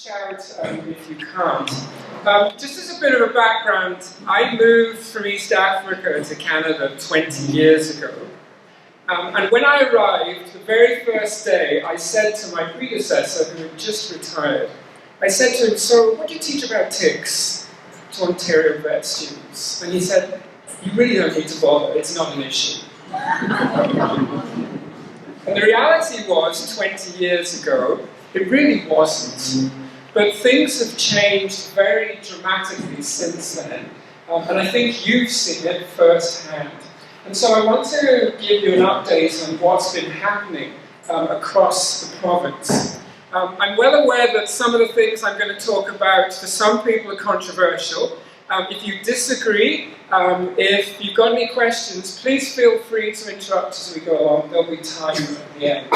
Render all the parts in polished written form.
shout if you can't. Just as a bit of a background, I moved from East Africa to Canada 20 years ago. And when I arrived, the very first day, I said to my predecessor, who had just retired, I said to him, "So, what do you teach about ticks to Ontario vet students?" And he said, "You really don't need to bother, it's not an issue." And the reality was, 20 years ago, it really wasn't. But things have changed very dramatically since then. And I think you've seen it firsthand. And so I want to give you an update on what's been happening across the province. I'm well aware that some of the things I'm going to talk about for some people are controversial. If you disagree, if you've got any questions, please feel free to interrupt as we go along. There'll be time at the end.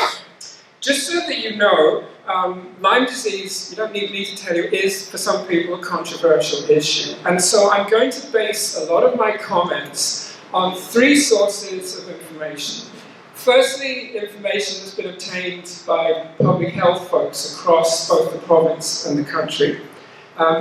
Just so that you know, Lyme disease, you don't need me to tell you, is for some people a controversial issue. And so I'm going to base a lot of my comments on three sources of information. Firstly, information that's been obtained by public health folks across both the province and the country.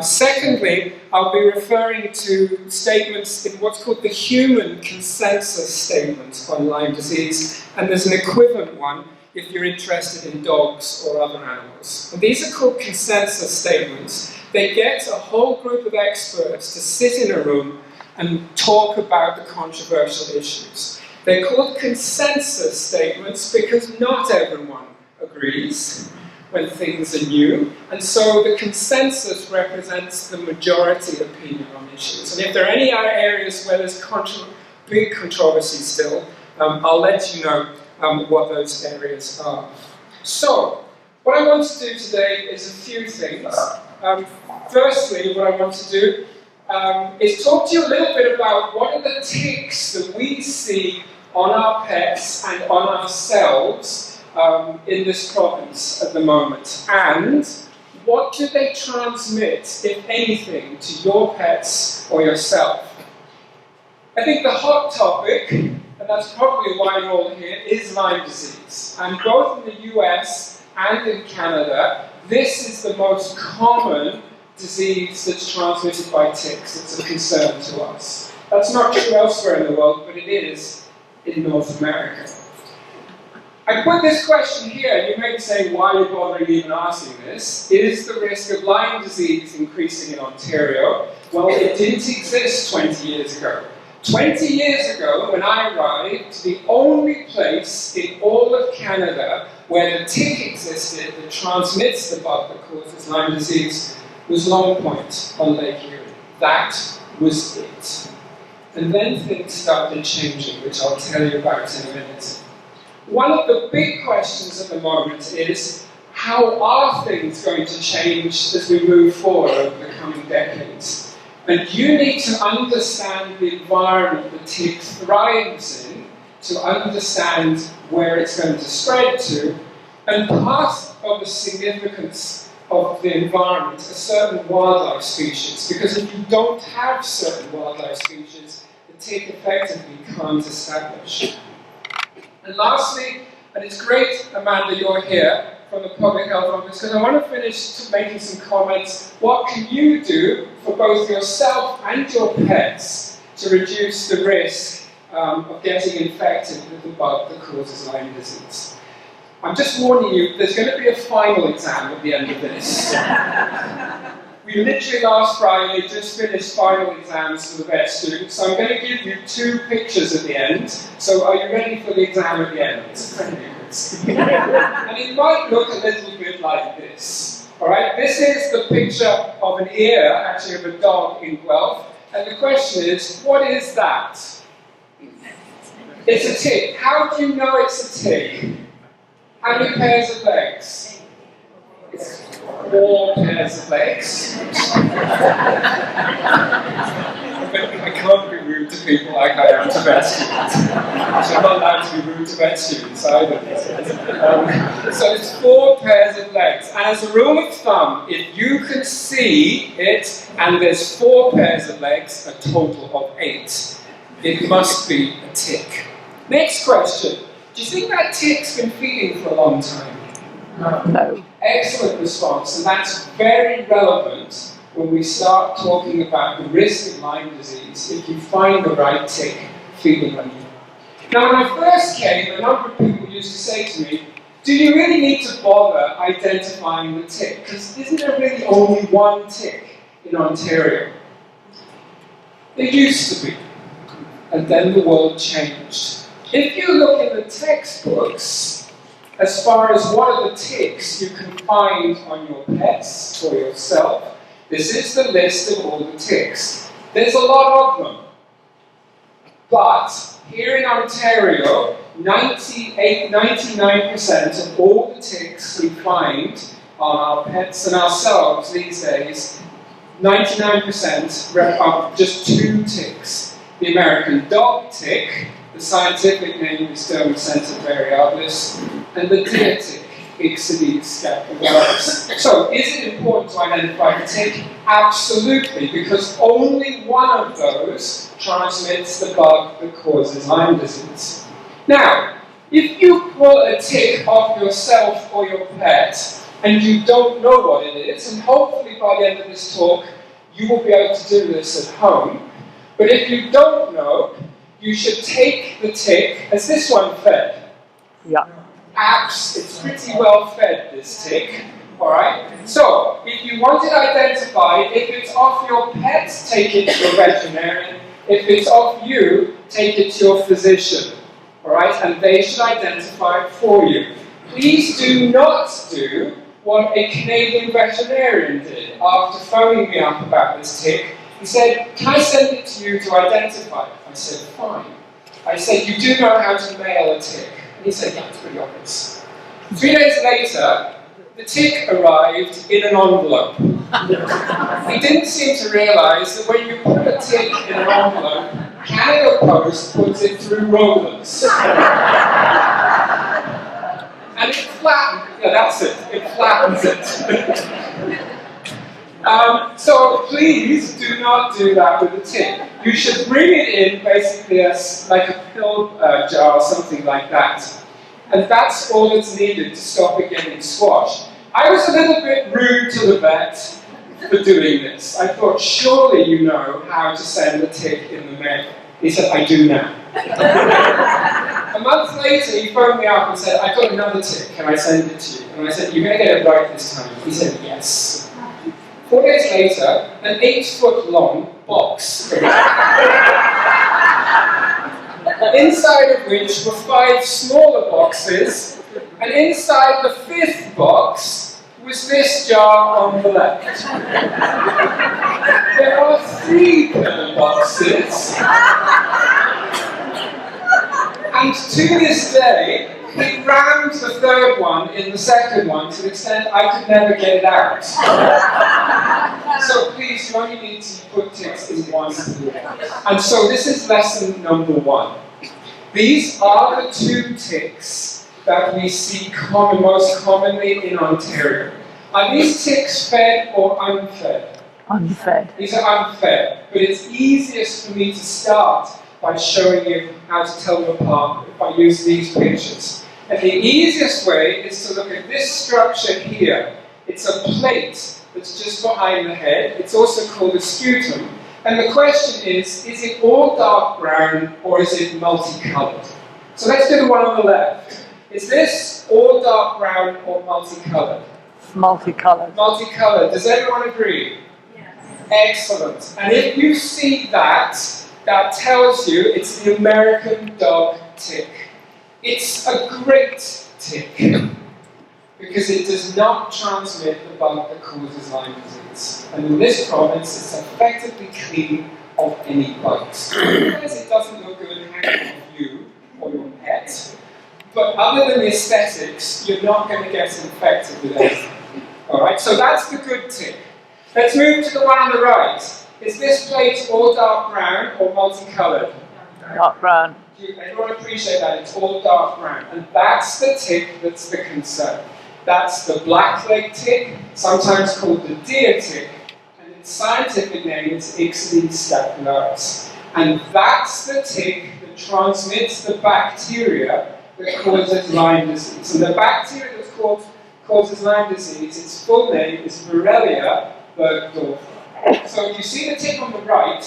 Secondly, I'll be referring to statements in what's called the human consensus statement on Lyme disease, and there's an equivalent one if you're interested in dogs or other animals. And these are called consensus statements. They get a whole group of experts to sit in a room and talk about the controversial issues. They're called consensus statements because not everyone agrees when things are new, and so the consensus represents the majority opinion on issues. And if there are any other areas where there's big controversy still, I'll let you know what those areas are. So, what I want to do today is a few things. Firstly, what I want to do is talk to you a little bit about what are the ticks that we see on our pets and on ourselves in this province at the moment, and what do they transmit, if anything, to your pets or yourself. I think the hot topic, and that's probably why you're all here, is Lyme disease. And both in the US and in Canada, this is the most common disease that's transmitted by ticks. It's a concern to us. That's not true elsewhere in the world, but it is in North America. I put this question here, and you may be saying, why are you bothering even asking this? Is the risk of Lyme disease increasing in Ontario? Well, it didn't exist 20 years ago. 20 years ago, when I arrived, the only place in all of Canada where the tick existed that transmits the bug that causes Lyme disease was Long Point on Lake Erie. That was it. And then things started changing, which I'll tell you about in a minute. One of the big questions at the moment is, how are things going to change as we move forward over the coming decades? And you need to understand the environment the tick thrives in to understand where it's going to spread to. And part of the significance of the environment are certain wildlife species, because if you don't have certain wildlife species, the tick effectively can't establish. And lastly, and it's great, Amanda, you're here from the Public Health Office, because I want to finish making some comments. What can you do for both yourself and your pets to reduce the risk of getting infected with the bug that causes Lyme disease? I'm just warning you, there's going to be a final exam at the end of this. We literally last Friday just finished final exams for the vet students, so I'm going to give you two pictures at the end. So are you ready for the exam at the end? It's a friendly quiz. And it might look a little bit like this. Alright, this is the picture of an ear, actually of a dog in Guelph. And the question is, what is that? It's a tick. How do you know it's a tick? How many pairs of legs? It's 4 pairs of legs. I can't be rude to people like I am to vet students. So I'm not allowed to be rude to vet students either. So it's 4 pairs of legs. And as a rule of thumb, if you can see it and there's 4 pairs of legs, a total of 8, it must be a tick. Next question. Do you think that tick's been feeding for a long time? No. Excellent response, and that's very relevant when we start talking about the risk of Lyme disease if you find the right tick feeding on you. Now, when I first came, a number of people used to say to me, do you really need to bother identifying the tick? Because isn't there really only one tick in Ontario? There used to be, and then the world changed. If you look in the textbooks, as far as what are the ticks you can find on your pets or yourself, this is the list of all the ticks. There's a lot of them. But here in Ontario, 99% of all the ticks we find on our pets and ourselves these days, 99% are just two ticks. The American dog tick, the scientific name is Dermacentor variabilis, and the deer tick, Ixodes scapularis. So, is it important to identify the tick? Absolutely, because only one of those transmits the bug that causes Lyme disease. Now, if you pull a tick off yourself or your pet, and you don't know what it is, and hopefully by the end of this talk, you will be able to do this at home, but if you don't know, you should take the tick, as this one fed. Yeah. It's pretty well fed, this tick. Alright? So, if you want it identified, if it's off your pet, take it to a veterinarian. If it's off you, take it to your physician. Alright? And they should identify it for you. Please do not do what a Canadian veterinarian did after phoning me up about this tick. He said, can I send it to you to identify it? I said, fine. I said, you do know how to mail a tick? And he said, yeah, it's pretty obvious. 3 days later, the tick arrived in an envelope. He didn't seem to realise that when you put a tick in an envelope, Canada Post puts it through rollers. And it flattens, yeah, that's it, it flattens it. So please do not do that with a tick. You should bring it in basically as like a pill jar or something like that. And that's all that's needed to stop it getting squashed. I was a little bit rude to the vet for doing this. I thought, surely you know how to send a tick in the mail. He said, I do now. A month later, he phoned me up and said, I've got another tick, can I send it to you? And I said, you're going to get it right this time. He said, yes. 4 days later, an 8-foot-long box inside of which were 5 smaller boxes, and inside the 5th box was this jar on the left. There are 3 pill boxes, and to this day, he rammed the 3rd one in the 2nd one to the extent I could never get it out. So please, you only need to put ticks in one. And so this is lesson number 1. These are the 2 ticks that we see most commonly in Ontario. Are these ticks fed or unfed? Unfed. These are unfed, but it's easiest for me to start by showing you how to tell them apart if I use these pictures. And the easiest way is to look at this structure here. It's a plate that's just behind the head. It's also called a scutum. And the question is it all dark brown or is it multicolored? So let's do the one on the left. Is this all dark brown or multicolored? Multicolored. Multicolored. Does everyone agree? Yes. Excellent. And if you see that, that tells you it's the American dog tick. It's a great tick because it does not transmit the bug that causes Lyme disease. And in this province, it's effectively clean of any bugs. Because it doesn't look good hanging on you or your pet, but other than the aesthetics, you're not going to get infected with anything. Alright, so that's the good tick. Let's move to the one on the right. Is this plate all dark brown or multicolored? Dark brown. Everyone appreciate that, it's all dark brown. And that's the tick that's the concern. That's the blackleg tick, sometimes called the deer tick, and its scientific name is Ixodes scapularis. And that's the tick that transmits the bacteria that causes Lyme disease. And the bacteria that's causes Lyme disease. Its full name is Borrelia burgdorferi. So if you see the tick on the right,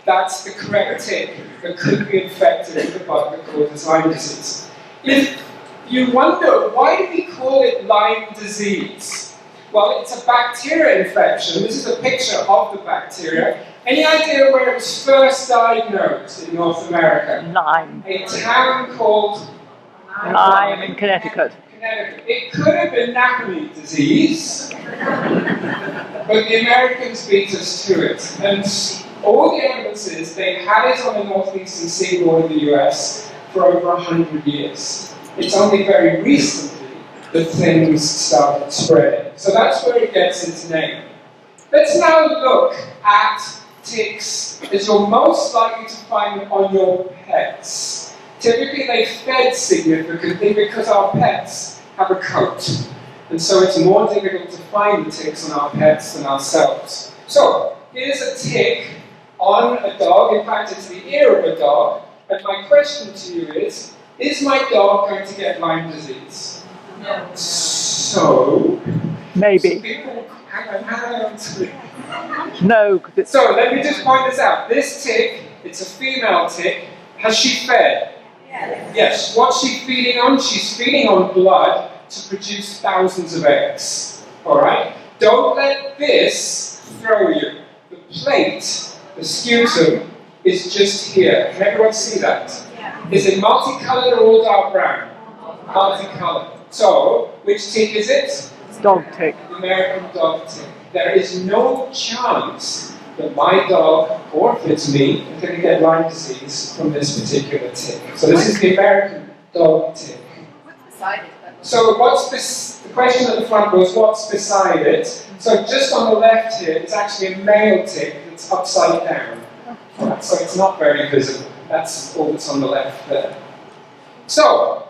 that's the correct tick that could be infected with the bug that causes Lyme disease. If you wonder, why do we call it Lyme disease? Well, it's a bacteria infection. This is a picture of the bacteria. Any idea where it was first diagnosed in North America? Lyme. A town called Lyme in Connecticut. It could have been Napanee disease, but the Americans beat us to it. And all the evidence is they had it on the northeastern seaboard of the US for over 100 years. It's only very recently that things started spreading. So that's where it gets its name. Let's now look at ticks as you're most likely to find them on your pets. Typically they fed significantly because our pets have a coat. And so it's more difficult to find the ticks on our pets than ourselves. So here's a tick on a dog. In fact, it's the ear of a dog. And my question to you is my dog going to get Lyme disease? No. So... Maybe. No, because it's... So let me just point this out. This tick, it's a female tick. Has she fed? Yes. What's she feeding on? She's feeding on blood to produce thousands of eggs. Alright? Don't let this throw you. The plate, the sputum, is just here. Can everyone see that? Is it multicolored or all dark brown? Multicolored. So, which tick is it? Dog tick. The American dog tick. There is no chance that my dog, or if it's me, is going to get Lyme disease from this particular tick. So this is the American dog tick. What's beside it? So the question at the front was what's beside it. So just on the left here, it's actually a male tick that's upside down. Right, so it's not very visible. That's all that's on the left there. So,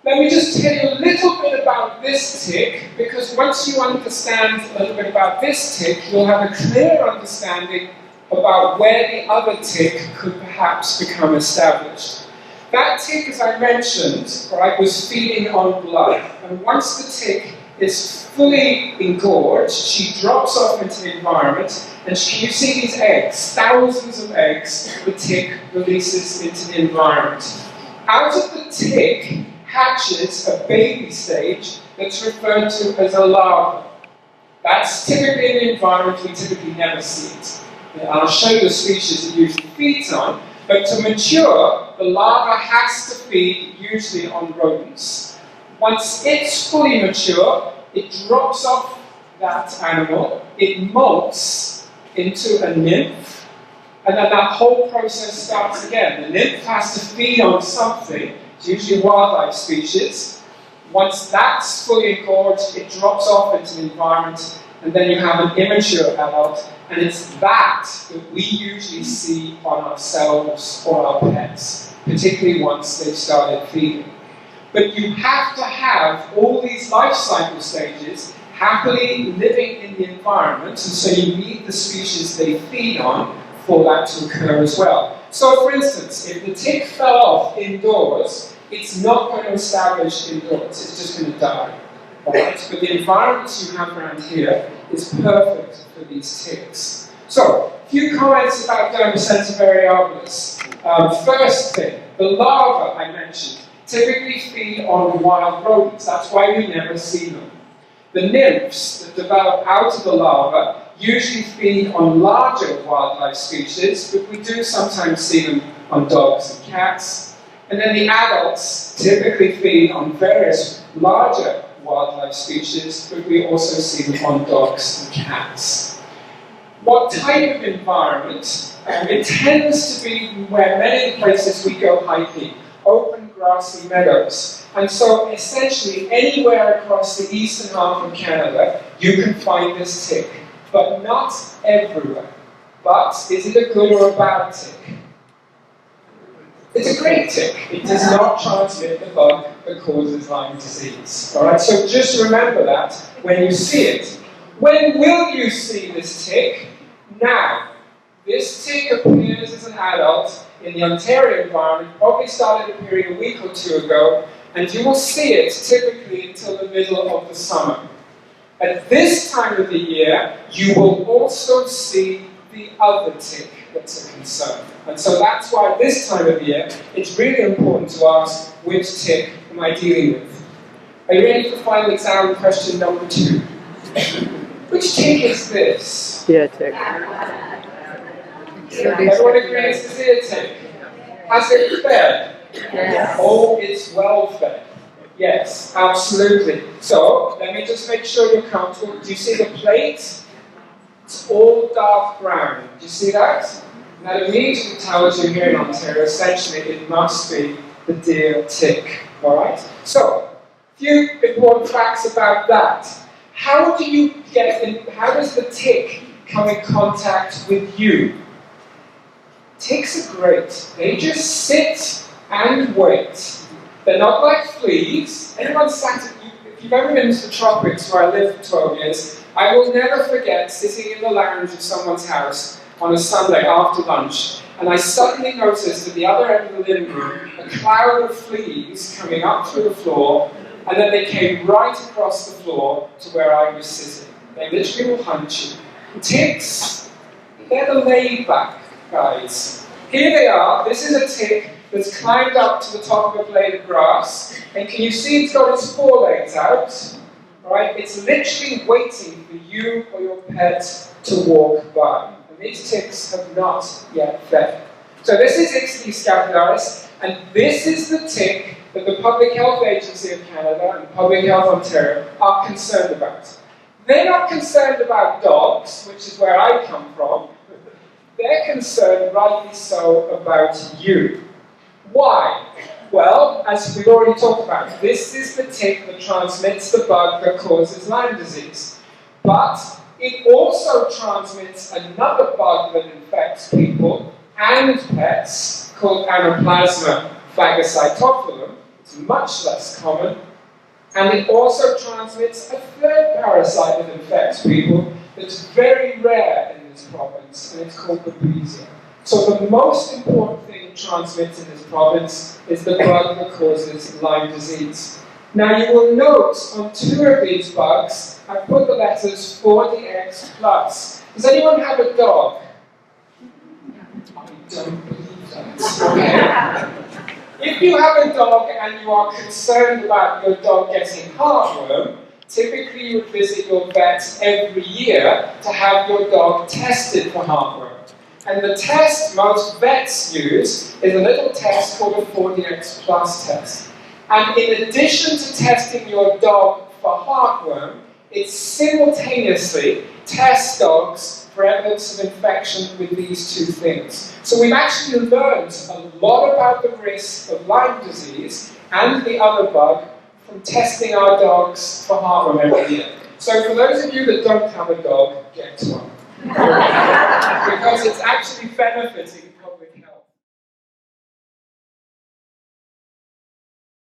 let me just tell you a little bit about this tick, because once you understand a little bit about this tick, you'll have a clear understanding about where the other tick could perhaps become established. That tick, as I mentioned, right, was feeding on blood, and once the tick is fully engorged, she drops off into the environment, and you see these eggs, thousands of eggs, the tick releases into the environment. Out of the tick hatches a baby stage that's referred to as a larva. That's typically in the environment, we typically never see it. And I'll show you the species it usually feeds on, but to mature, the larva has to feed usually on rodents. Once it's fully mature, it drops off that animal, it molts into a nymph, and then that whole process starts again. The nymph has to feed on something, it's usually a wildlife species. Once that's fully engorged, it drops off into the environment, and then you have an immature adult, and it's that we usually see on ourselves or our pets, particularly once they've started feeding. But you have to have all these life cycle stages happily living in the environment, and so you need the species they feed on for that to occur as well. So for instance, if the tick fell off indoors, it's not going to establish indoors, it's just going to die. Alright? But the environment you have around here is perfect for these ticks. So, a few comments about Dermacentor variabilis. First thing, the larvae I mentioned typically feed on wild rodents, that's why we never see them. The nymphs that develop out of the larva usually feed on larger wildlife species, but we do sometimes see them on dogs and cats. And then the adults typically feed on various larger wildlife species, but we also see them on dogs and cats. What type of environment? It tends to be where many places we go hiking, open grassy meadows. And so essentially anywhere across the eastern half of Canada, you can find this tick, but not everywhere. But is it a good or a bad tick? It's a great tick. It does not transmit the bug that causes Lyme disease. Alright, so just remember that when you see it. When will you see this tick? Now. This tick appears as an adult in the Ontario environment, probably started appearing a week or two ago, and you will see it typically until the middle of the summer. At this time of the year, you will also see the other tick that's a concern. And so that's why this time of year, it's really important to ask, which tick am I dealing with? Are you ready for final exam question number 2? Which tick is this? Ear tick. Everyone agrees it's ear tick. Has it fed? Yes. Oh, it's well fed. Yes, absolutely. So, let me just make sure you're comfortable. Do you see the plate? It's all dark brown. Do you see that? And that immediately tells you here in Ontario, essentially, it must be the deer tick. Alright? So, a few important facts about that. How do you how does the tick come in contact with you? Ticks are great. They just sit and wait. They're not like fleas. Anyone if you've ever been to the tropics where I lived for 12 years, I will never forget sitting in the lounge of someone's house on a Sunday after lunch, and I suddenly noticed at the other end of the living room a cloud of fleas coming up through the floor, and then they came right across the floor to where I was sitting. They literally will hunt you. Ticks, they're the laid-back guys. Here they are. This is a tick that's climbed up to the top of a blade of grass, and can you see it's got its forelegs out? Right? It's literally waiting for you or your pet to walk by. And these ticks have not yet fed. So this is Ixodes scapularis, and this is the tick that the Public Health Agency of Canada and Public Health Ontario are concerned about. They're not concerned about dogs, which is where I come from. They're concerned, rightly so, about you. Why? Well, as we've already talked about, this is the tick that transmits the bug that causes Lyme disease. But it also transmits another bug that infects people and pets called Anaplasma phagocytophilum. It's much less common. And it also transmits a third parasite that infects people that's very rare in this province, and it's called Babesia. So the most important thing it transmits in this province is the bug that causes Lyme disease. Now you will note on 2 of these bugs, I put the letters 40X+. Does anyone have a dog? I don't believe that. Okay. If you have a dog and you are concerned about your dog getting heartworm, typically you would visit your vet every year to have your dog tested for heartworm. And the test most vets use is a little test called a 40X+ test. And in addition to testing your dog for heartworm, it simultaneously tests dogs for evidence of infection with these 2 things. So we've actually learned a lot about the risk of Lyme disease and the other bug from testing our dogs for heartworm every year. So for those of you that don't have a dog, get one. Because it's actually benefiting public health.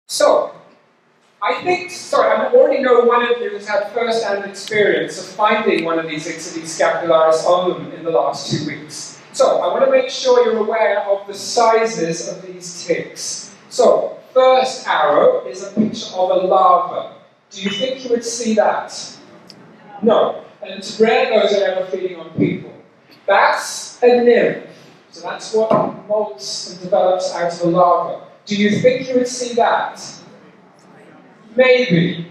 So, I already know one of you has had first-hand experience of finding one of these Ixodes scapularis ulum in the last 2 weeks. So, I want to make sure you're aware of the sizes of these ticks. So, first arrow is a picture of a larva. Do you think you would see that? No. And it's rare those are ever feeding on people. That's a nymph. So that's what molts and develops out of a larva. Do you think you would see that? Maybe.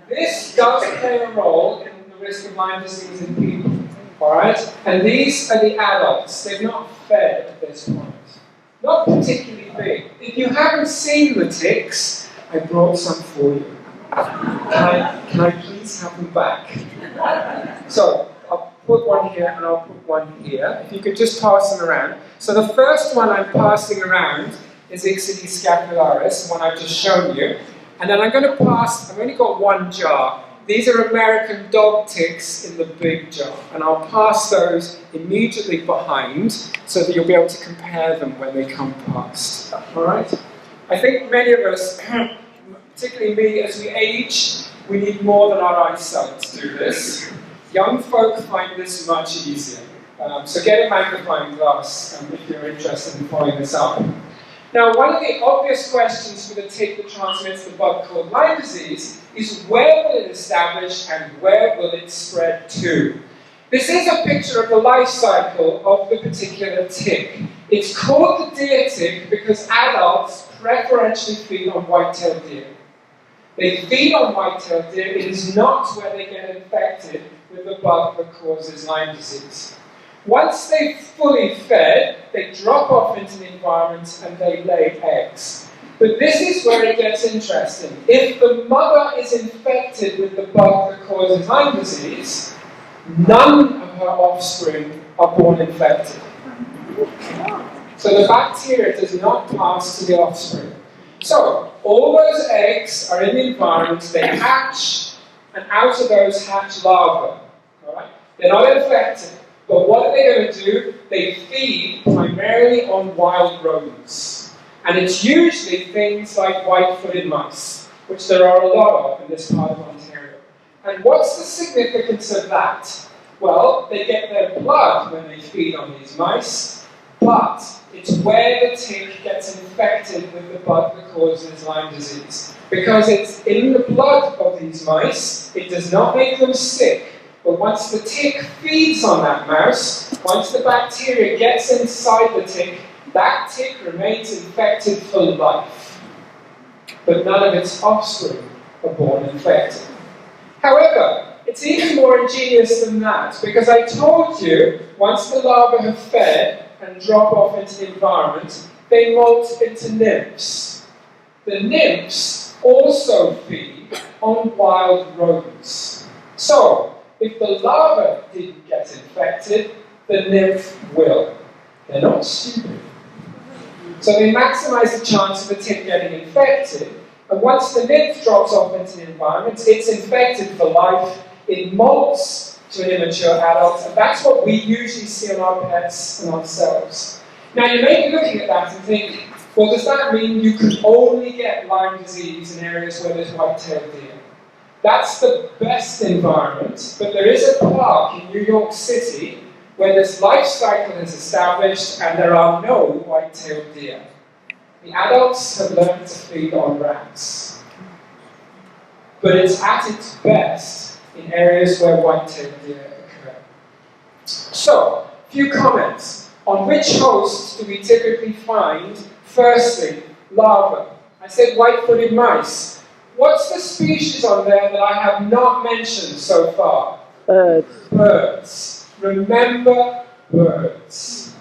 This does play a role in the risk of Lyme disease in people. Alright? And these are the adults. They've not fed at this point. Not particularly big. If you haven't seen the ticks, I brought some for you. Can I please have them back? So, I'll put one here and I'll put one here. If you could just pass them around. So the first one I'm passing around is Ixodes scapularis, the one I've just shown you. And then I'm going to pass, I've only got one jar. These are American dog ticks in the big jar. And I'll pass those immediately behind so that you'll be able to compare them when they come past. Alright? I think many of us, particularly me, as we age, we need more than our eyesight to do this. Young folk find this much easier. So get a magnifying glass if you're interested in following this up. Now, one of the obvious questions for the tick that transmits the bug called Lyme disease is where will it establish and where will it spread to? This is a picture of the life cycle of the particular tick. It's called the deer tick because adults preferentially feed on white-tailed deer. They feed on white-tailed deer. It is not where they get infected with the bug that causes Lyme disease. Once they've fully fed, they drop off into the environment and they lay eggs. But this is where it gets interesting. If the mother is infected with the bug that causes Lyme disease, none of her offspring are born infected. So the bacteria does not pass to the offspring. So all those eggs are in the environment, they hatch, and out of those hatch larvae. Right? They're not infected. But what are they going to do? They feed primarily on wild rodents. And it's usually things like white-footed mice, which there are a lot of in this part of Ontario. And what's the significance of that? Well, they get their blood when they feed on these mice, but it's where the tick gets infected with the bug that causes Lyme disease. Because it's in the blood of these mice, it does not make them sick. But once the tick feeds on that mouse, once the bacteria gets inside the tick, that tick remains infected for life. But none of its offspring are born infected. However, it's even more ingenious than that, because I told you, once the larvae have fed and drop off into the environment, they molt into nymphs. The nymphs also feed on wild rodents. So, if the larva didn't get infected, the nymph will. They're not stupid. So they maximize the chance of the tick getting infected, and once the nymph drops off into the environment, it's infected for life, it molts to an immature adult, and that's what we usually see on our pets and ourselves. Now you may be looking at that and think, well, does that mean you can only get Lyme disease in areas where there's white-tailed deer? That's the best environment, but there is a park in New York City where this life cycle is established and there are no white-tailed deer. The adults have learned to feed on rats. But it's at its best in areas where white-tailed deer occur. So, a few comments. On which hosts do we typically find, firstly, larvae? I said white-footed mice. What's the species on there that I have not mentioned so far? Birds. Birds. Remember birds.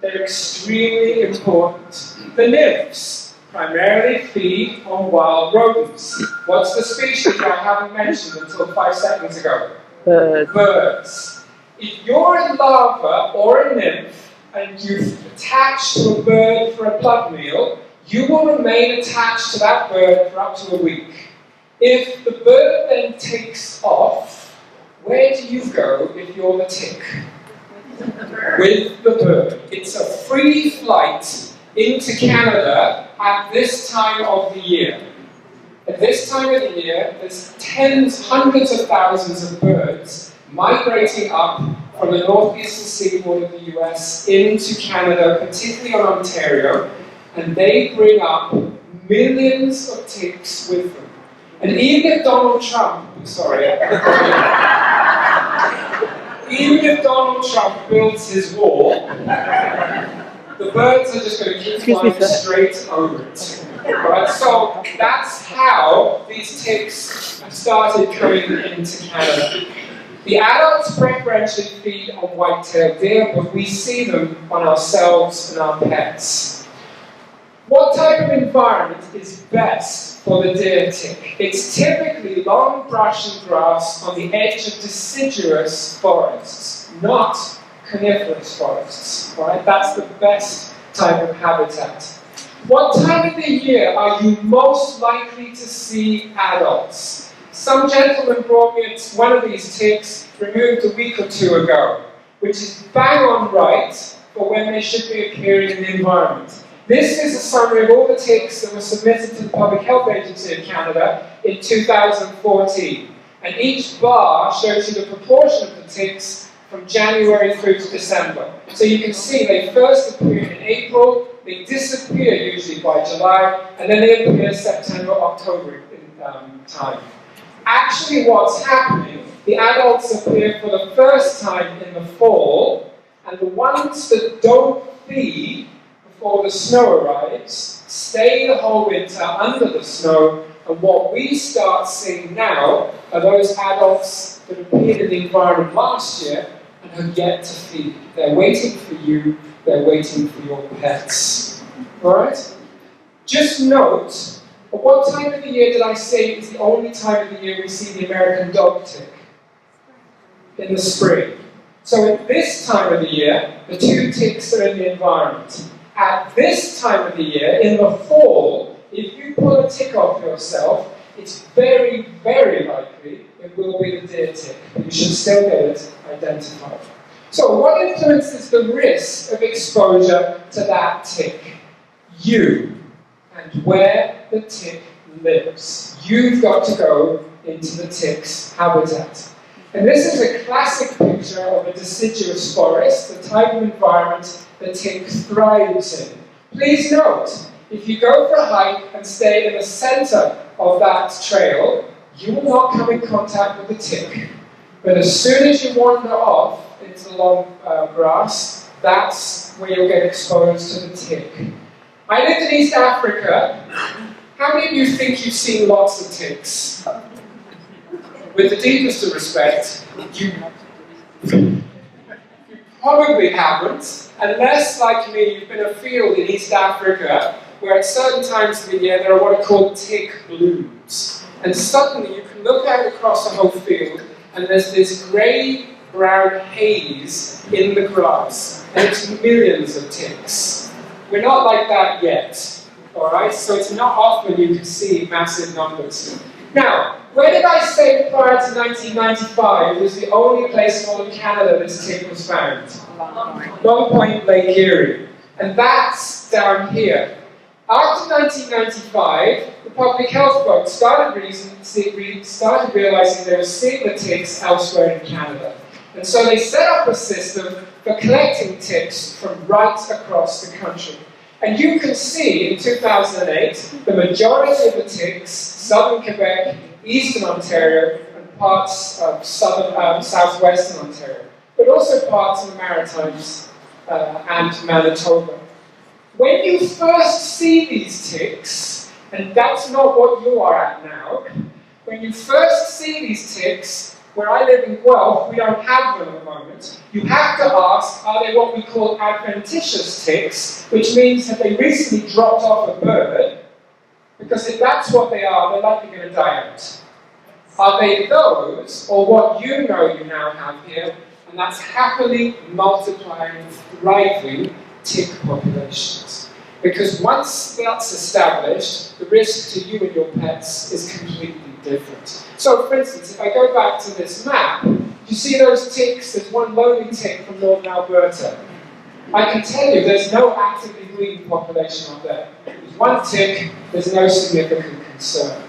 They're extremely important. The nymphs primarily feed on wild rodents. What's the species I haven't mentioned until 5 seconds ago? Birds. Birds. If you're a larva or a nymph and you've attached to a bird for a blood meal, you will remain attached to that bird for up to a week. If the bird then takes off, where do you go if you're the tick? With the bird. It's a free flight into Canada at this time of the year. At this time of the year, there's hundreds of thousands of birds migrating up from the northeastern seaboard of the US into Canada, particularly on Ontario, and they bring up millions of ticks with them. And even if Donald Trump, even if Donald Trump builds his wall, the birds are just going to keep flying straight over it. Right? So that's how these ticks have started coming into Canada. The adults preferentially feed on white-tailed deer, but we see them on ourselves and our pets. What type of environment is best for the deer tick? It's typically long brush and grass on the edge of deciduous forests, not coniferous forests. Right? That's the best type of habitat. What time of the year are you most likely to see adults? Some gentleman brought me one of these ticks removed a week or two ago, which is bang on right for when they should be appearing in the environment. This is a summary of all the ticks that were submitted to the Public Health Agency of Canada in 2014. And each bar shows you the proportion of the ticks from January through to December. So you can see they first appeared in April, they disappear usually by July, and then they appear September, October time. Actually, what's happening, the adults appear for the first time in the fall, and the ones that don't feed before the snow arrives stay the whole winter under the snow, and what we start seeing now are those adults that appeared in the environment last year and have yet to feed. They're waiting for you, they're waiting for your pets. Alright? Just note, at what time of the year did I say is the only time of the year we see the American dog tick? In the spring. So at this time of the year, the two ticks are in the environment. At this time of the year, in the fall, if you pull a tick off yourself, it's very, very likely it will be the deer tick. You should still get it identified. So what influences the risk of exposure to that tick? You, and where the tick lives. You've got to go into the tick's habitat. And this is a classic picture of a deciduous forest, the type of environment the tick thrives in. Please note, if you go for a hike and stay in the center of that trail, you will not come in contact with the tick. But as soon as you wander off into the long grass, that's where you'll get exposed to the tick. I lived in East Africa. How many of you think you've seen lots of ticks? With the deepest of respect, you probably haven't, unless, like me, you've been afield in East Africa, where at certain times of the year there are what are called tick blooms. And suddenly you can look out across the whole field, and there's this grey-brown haze in the grass, and it's millions of ticks. We're not like that yet, alright? So it's not often you can see massive numbers. Now, where did I say prior to 1995 was the only place in all of Canada this tick was found? Long Point, Lake Erie. And that's down here. After 1995, the public health folks started realizing they were seeing the ticks elsewhere in Canada. And so they set up a system for collecting ticks from right across the country. And you can see in 2008, the majority of the ticks, southern Quebec, eastern Ontario, and parts of southwestern Ontario, but also parts of the Maritimes and Manitoba. When you first see these ticks, and that's not what you are at now, when you first see these ticks, where I live in Guelph, we don't have them at the moment, you have to ask, are they what we call adventitious ticks, which means that they recently dropped off a bird, because if that's what they are, they're likely going to die out. Are they those, or what you know you now have here, and that's happily multiplying, thriving tick populations? Because once that's established, the risk to you and your pets is completely different. So, for instance, if I go back to this map, you see those ticks? There's one lonely tick from northern Alberta. I can tell you there's no actively breeding population up there. There's one tick, there's no significant concern.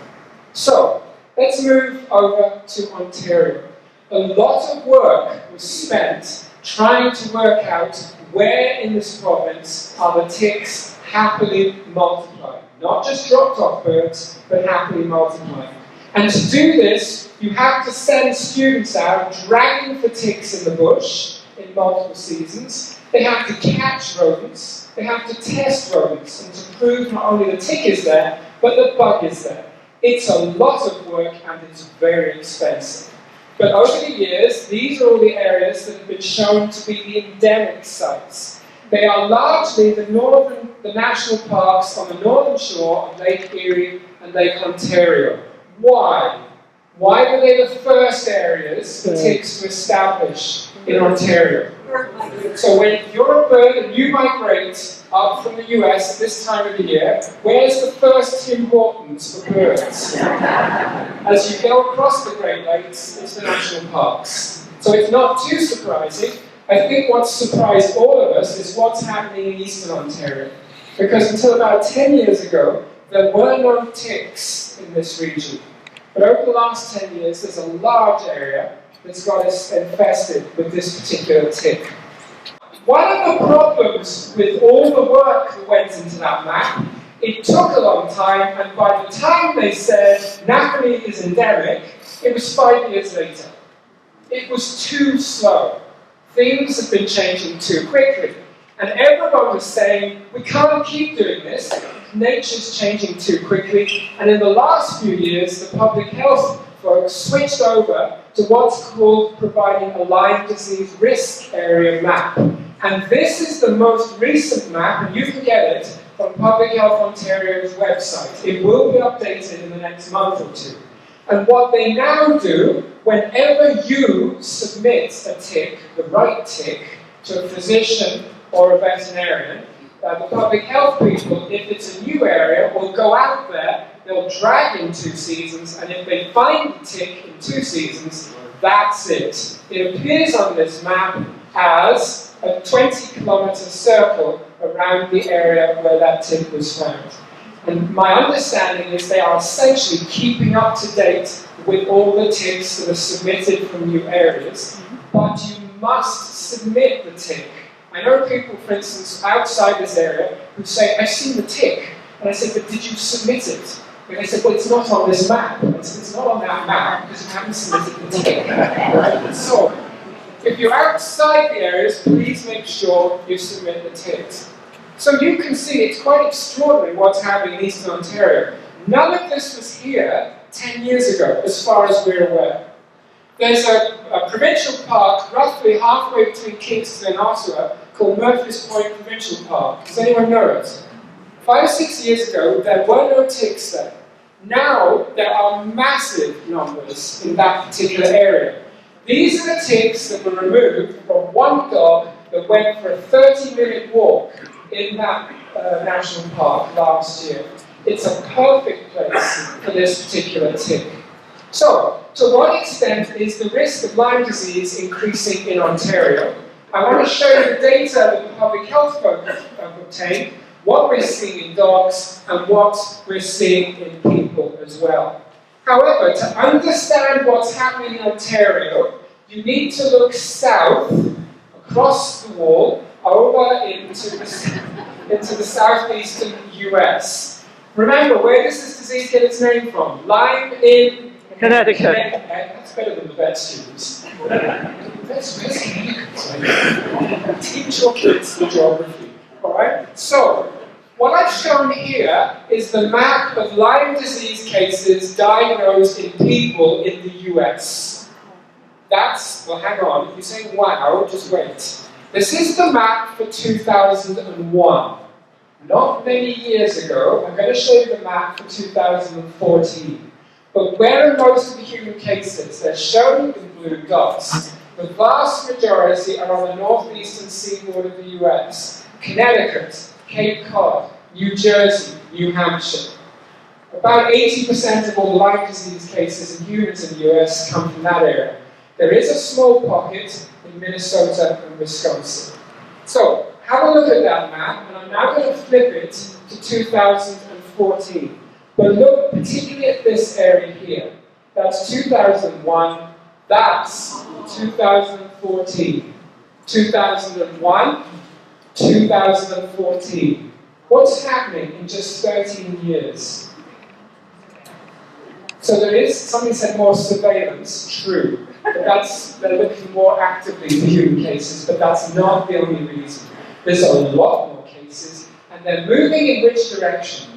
So, let's move over to Ontario. A lot of work was spent trying to work out where in this province are the ticks happily multiplying. Not just dropped off birds, but happily multiplying. And to do this, you have to send students out dragging for ticks in the bush in multiple seasons. They have to catch rodents. They have to test rodents and to prove not only the tick is there, but the bug is there. It's a lot of work and it's very expensive. But over the years, these are all the areas that have been shown to be the endemic sites. They are largely the national parks on the northern shore of Lake Erie and Lake Ontario. Why? Why were they the first areas for ticks to establish in Ontario? So when you're a bird and you migrate up from the US at this time of the year, where's the first Tim Hortons for birds? As you go across the Great Lakes, it's the national parks. So it's not too surprising. I think what's surprised all of us is what's happening in eastern Ontario. Because until about 10 years ago, there were no ticks in this region. But over the last 10 years, there's a large area that's got us infested with this particular tick. One of the problems with all the work that went into that map, it took a long time, and by the time they said Napanee is endemic, it was 5 years later. It was too slow. Things have been changing too quickly. And everyone was saying, we can't keep doing this. Nature's changing too quickly. And in the last few years, the public health folks switched over to what's called providing a Lyme disease risk area map. And this is the most recent map, and you can get it from Public Health Ontario's website. It will be updated in the next month or two. And what they now do, whenever you submit a tick, the right tick, to a physician or a veterinarian, the public health people, if it's a new area, will go out there, they'll drag in 2 seasons, and if they find the tick in 2 seasons, that's it. It appears on this map as a 20-kilometre circle around the area where that tick was found. And my understanding is they are essentially keeping up to date with all the ticks that are submitted from new areas, but you must submit the tick. I know people, for instance, outside this area who say, I've seen the tick. And I said, but did you submit it? And they said, well, it's not on this map. I said, it's not on that map because you haven't submitted the tick. Right? So, if you're outside the areas, please make sure you submit the ticks. So you can see it's quite extraordinary what's happening in Eastern Ontario. None of this was here 10 years ago, as far as we're aware. There's a provincial park roughly halfway between Kingston and Ottawa called Murphy's Point Provincial Park. Does anyone know it? 5 or 6 years ago, there were no ticks there. Now, there are massive numbers in that particular area. These are the ticks that were removed from one dog that went for a 30-minute walk in that national park last year. It's a perfect place for this particular tick. So, to what extent is the risk of Lyme disease increasing in Ontario? I want to show you the data that the public health folks have obtained, what we're seeing in dogs, and what we're seeing in people as well. However, to understand what's happening in Ontario, you need to look south, across the wall, over into the southeastern US. Remember, where does this disease get its name from? Lyme in Connecticut. That's better than the vet students. That's Connecticut. Teach your kids the geography. Alright? So, what I've shown here is the map of Lyme disease cases diagnosed in people in the US. That's, well, hang on. If you say wow, just wait. This is the map for 2001. Not many years ago. I'm going to show you the map for 2014. But where are most of the human cases? They're shown in blue dots. The vast majority are on the northeastern seaboard of the US. Connecticut, Cape Cod, New Jersey, New Hampshire. About 80% of all Lyme disease cases in humans in the US come from that area. There is a small pocket in Minnesota and Wisconsin. So, have a look at that map, and I'm now going to flip it to 2014. But look particularly at this area here. That's 2001, that's 2014. 2001, 2014. What's happening in just 13 years? So there is, somebody said more surveillance, true. But they're looking more actively for human cases, but that's not the only reason. There's a lot more cases, and they're moving in which direction?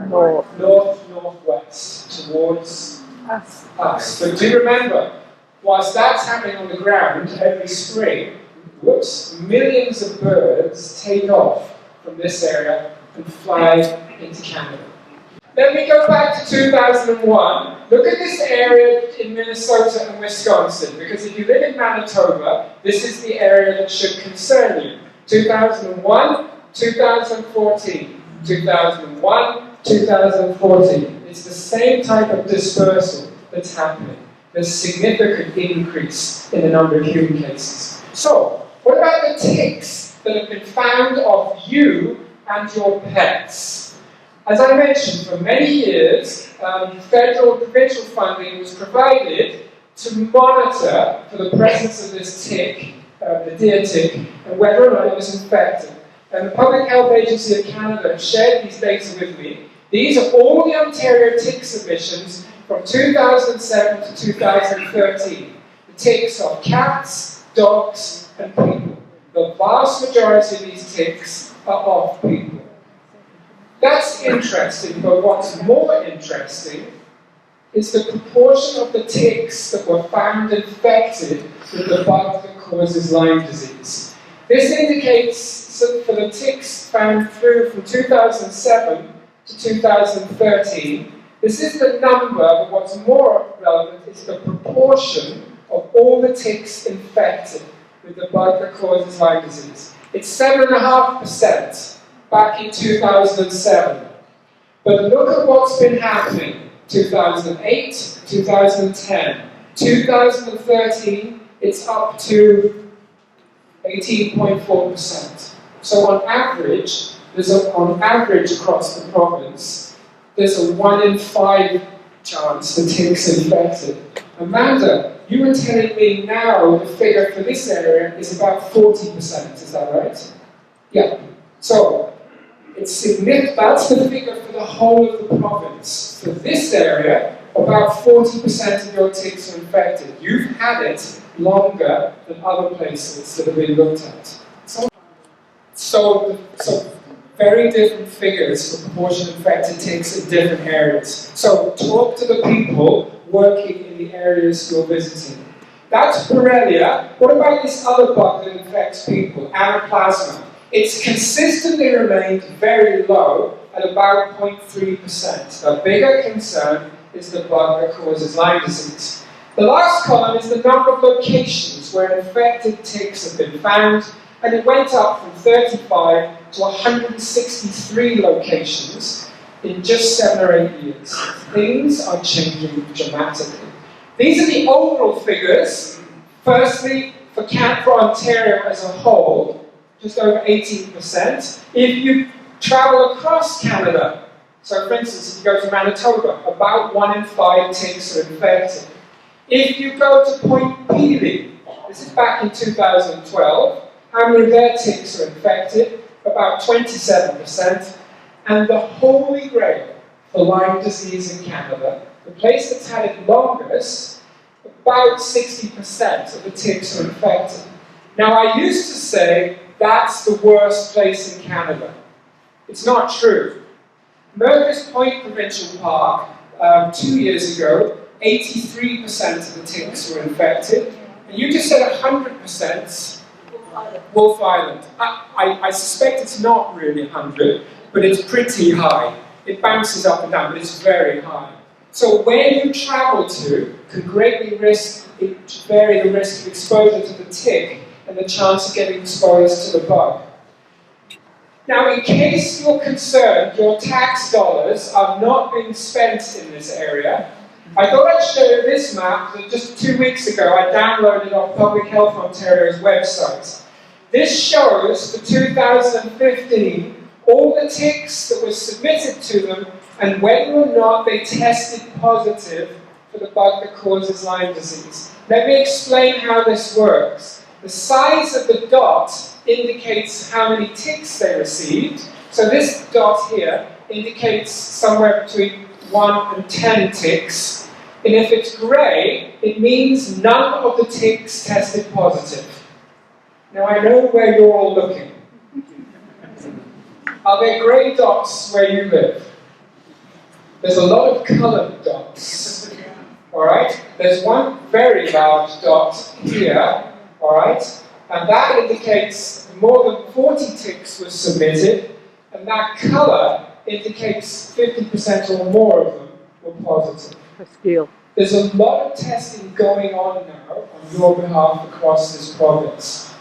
Northwest, towards us. But do remember, whilst that's happening on the ground every spring, millions of birds take off from this area and fly into Canada. Then we go back to 2001. Look at this area in Minnesota and Wisconsin, because if you live in Manitoba, this is the area that should concern you. 2001, 2014. 2001, 2014. It's the same type of dispersal that's happening. There's significant increase in the number of human cases. So, what about the ticks that have been found of you and your pets? As I mentioned, for many years, federal and provincial funding was provided to monitor for the presence of this tick the deer tick, and whether or not it was infected. And the Public Health Agency of Canada shared these data with me. These are all the Ontario tick submissions from 2007 to 2013. The ticks of cats, dogs, and people. The vast majority of these ticks are off people. That's interesting, but what's more interesting is the proportion of the ticks that were found infected with the bug that causes Lyme disease. This indicates that for the ticks found through from 2007 to 2013, this is the number, but what's more relevant is the proportion of all the ticks infected with the bug that causes Lyme disease. It's 7.5% back in 2007. But look at what's been happening. 2008, 2010, 2013, it's up to 18.4%. So on average, on average across the province, there's a 1 in 5 chance the tick's infected. Amanda, you were telling me now the figure for this area is about 40%, is that right? Yeah. So, it's significant. That's the figure for the whole of the province. For this area, about 40% of your ticks are infected. You've had it longer than other places that have been looked at. So very different figures for proportion of infected ticks in different areas. So talk to the people working in the areas you're visiting. That's Borrelia. What about this other bug that infects people, Anaplasma? It's consistently remained very low at about 0.3%. The bigger concern is the bug that causes Lyme disease. The last column is the number of locations where infected ticks have been found, and it went up from 35 to 163 locations in just 7 or 8 years. Things are changing dramatically. These are the overall figures. Firstly, for Ontario as a whole, just over 18%. If you travel across Canada, so for instance, if you go to Manitoba, about 1 in 5 ticks are infected. If you go to Point Pelee, this is back in 2012, how many of their ticks are infected? About 27%. And the holy grail for Lyme disease in Canada, the place that's had it longest, about 60% of the ticks are infected. Now, I used to say that's the worst place in Canada. It's not true. Mercus Point Provincial Park, 2 years ago, 83% of the ticks were infected. And you just said 100%. Wolf Island. I suspect it's not really 100, but it's pretty high. It bounces up and down, but it's very high. So where you travel to can greatly vary the risk of exposure to the tick and the chance of getting exposed to the bug. Now, in case you're concerned your tax dollars are not being spent in this area, I thought I'd show you this map that just 2 weeks ago I downloaded off Public Health Ontario's website. This shows for 2015 all the ticks that were submitted to them and whether or not they tested positive for the bug that causes Lyme disease. Let me explain how this works. The size of the dot indicates how many ticks they received. So this dot here indicates somewhere between 1 and 10 ticks. And if it's grey, it means none of the ticks tested positive. Now I know where you're all looking. Are there grey dots where you live? There's a lot of coloured dots. Alright? There's one very large dot here. Alright? And that indicates more than 40 ticks were submitted, and that colour indicates 50% or more of them were positive. There's a lot of testing going on now on your behalf across this province.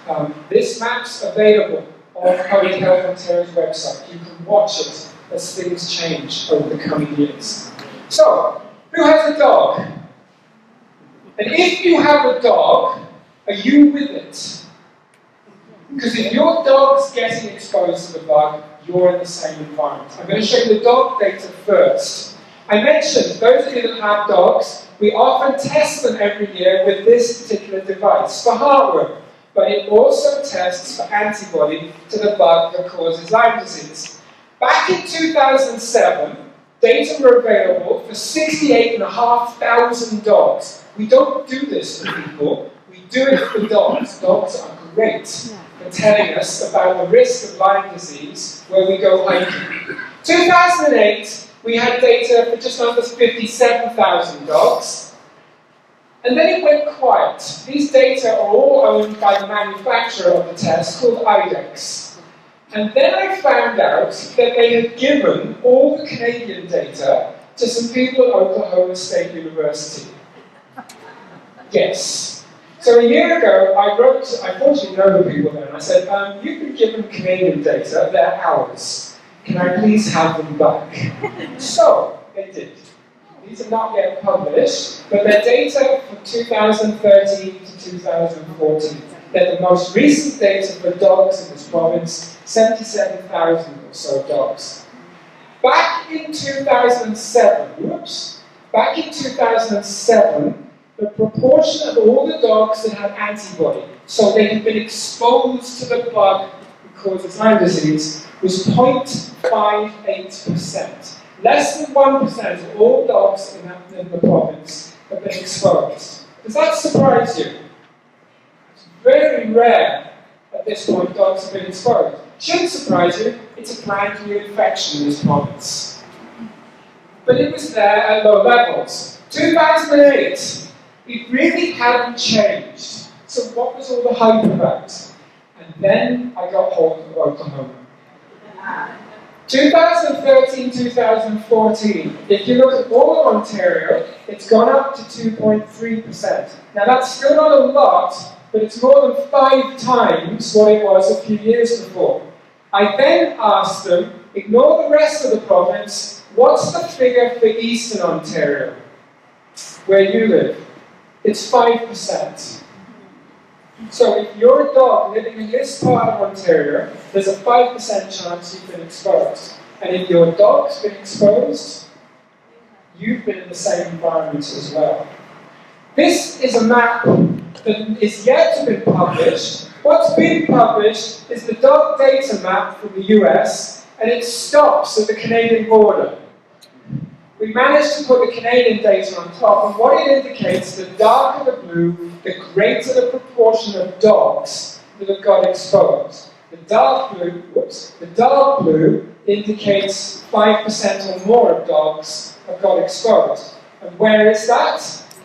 This map's available on Public Health Ontario's website. You can watch it as things change over the coming years. So, who has a dog? And if you have a dog, are you with it? Because if your dog's getting exposed to the bug, you're in the same environment. I'm going to show you the dog data first. I mentioned, those of you that have dogs, we often test them every year with this particular device for heartworm. but it also tests for antibody to the bug that causes Lyme disease. Back in 2007, data were available for 68,500 dogs. We don't do this for people, we do it for dogs. Dogs are great for telling us about the risk of Lyme disease where we go hiking. 2008, we had data for just under 57,000 dogs. And then it went quiet. These data are all owned by the manufacturer of the test called IDEX. And then I found out that they had given all the Canadian data to some people at Oklahoma State University. Yes. So a year ago, I fortunately know the people there, and I said, you've been given Canadian data, they're ours. Can I please have them back? So, they did. These are not yet published, but they're data from 2013 to 2014. They're the most recent data for dogs in this province, 77,000 or so dogs. Back in 2007, the proportion of all the dogs that had antibody, so they had been exposed to the bug that causes Lyme disease, was 0.58%. Less than 1% of all dogs in the province have been exposed. Does that surprise you? It's very rare at this point dogs have been exposed. Shouldn't surprise you, it's a brand new infection in this province. But it was there at low levels. 2008, it really hadn't changed. So what was all the hype about? And then I got hold of Oklahoma. 2013-2014, if you look at all of Ontario, it's gone up to 2.3%. Now that's still not a lot, but it's more than 5 times what it was a few years before. I then asked them, ignore the rest of the province, what's the figure for Eastern Ontario, where you live? It's 5%. So if you're a dog living in this part of Ontario, there's a 5% chance you've been exposed. And if your dog's been exposed, you've been in the same environment as well. This is a map that is yet to be published. What's been published is the dog data map from the US, and it stops at the Canadian border. We managed to put the Canadian data on top, and what it indicates, the darker the blue, the greater the proportion of dogs that have got exposed. The dark blue indicates 5% or more of dogs have got exposed. And where is that?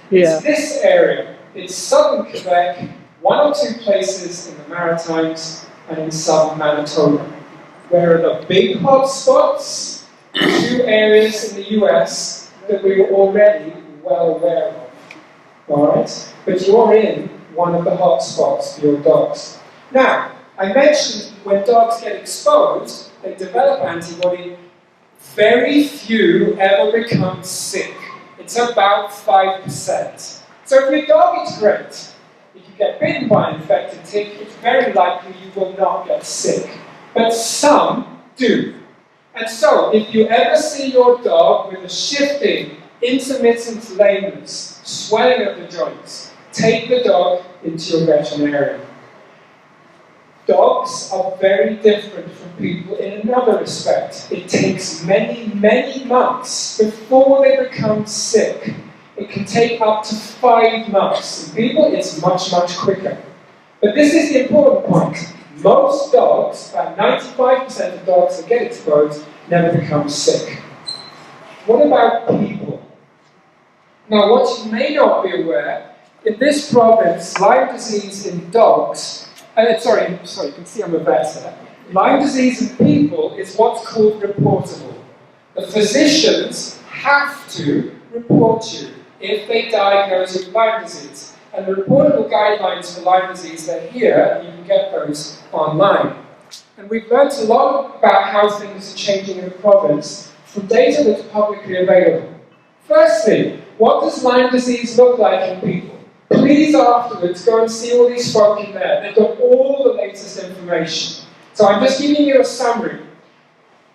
Yeah. It's this area. It's southern Quebec, 1 or 2 places in the Maritimes, and in southern Manitoba. Where are the big hot spots? 2 areas in the US that we were already well aware of. Alright? But you're in one of the hot spots for your dogs. Now, I mentioned when dogs get exposed, they develop antibody. Very few ever become sick. It's about 5%. So if your dog is great, if you get bitten by an infected tick, it's very likely you will not get sick. But some do. And so, if you ever see your dog with a shifting, intermittent lameness, swelling of the joints, take the dog into your veterinarian. Dogs are very different from people in another respect. It takes many, many months before they become sick. It can take up to 5 months. In people, it's much, much quicker. But this is the important point. Most dogs, about 95% of dogs that get exposed, never become sick. What about people? Now, what you may not be aware, in this province, Lyme disease in dogs, you can see I'm a vet here. Lyme disease in people is what's called reportable. The physicians have to report you if they diagnose you with Lyme disease. And the reportable guidelines for Lyme disease, they're here, you can get those online. And we've learned a lot about how things are changing in the province from data that's publicly available. Firstly, what does Lyme disease look like in people? Please afterwards go and see all these folk in there. They've got all the latest information. So I'm just giving you a summary.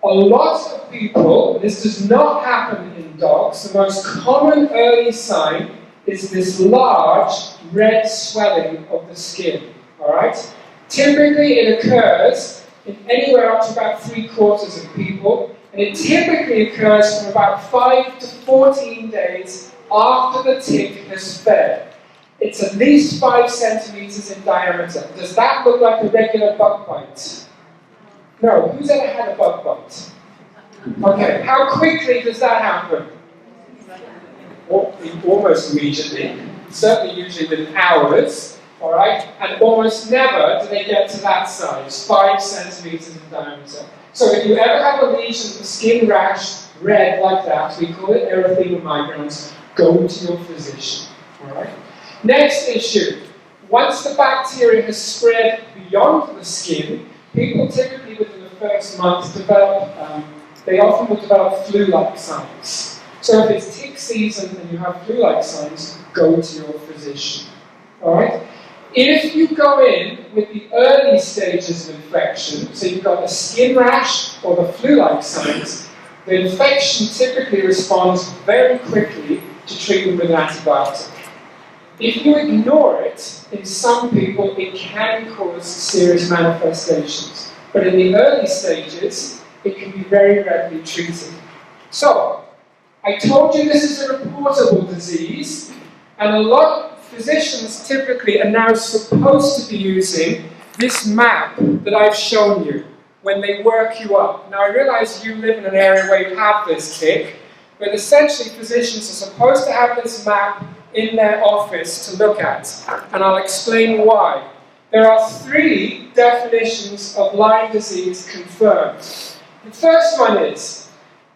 A lot of people, this does not happen in dogs, the most common early sign is this large red swelling of the skin. All all right? Typically it occurs in anywhere up to about 3/4 of people, and it typically occurs from about 5 to 14 days after the tick has fed. It's at least 5 centimeters in diameter. Does that look like a regular bug bite? No. Who's ever had a bug bite? Okay, how quickly does that happen? Almost immediately, certainly usually within hours, all right? And almost never do they get to that size, 5 centimeters in diameter. So if you ever have a lesion, a skin rash, red like that, we call it erythema migrans, go to your physician, all right? Next issue, once the bacteria has spread beyond the skin, people typically within the first month develop, they often will develop flu-like signs. So if it's tick season and you have flu-like signs, go to your physician. Alright? If you go in with the early stages of infection, so you've got a skin rash or the flu-like signs, the infection typically responds very quickly to treatment with an antibiotic. If you ignore it, in some people it can cause serious manifestations. But in the early stages, it can be very readily treated. So, I told you this is a reportable disease, and a lot of physicians typically are now supposed to be using this map that I've shown you when they work you up. Now I realize you live in an area where you have this tick, but essentially physicians are supposed to have this map in their office to look at, and I'll explain why. There are 3 definitions of Lyme disease confirmed. The first one is,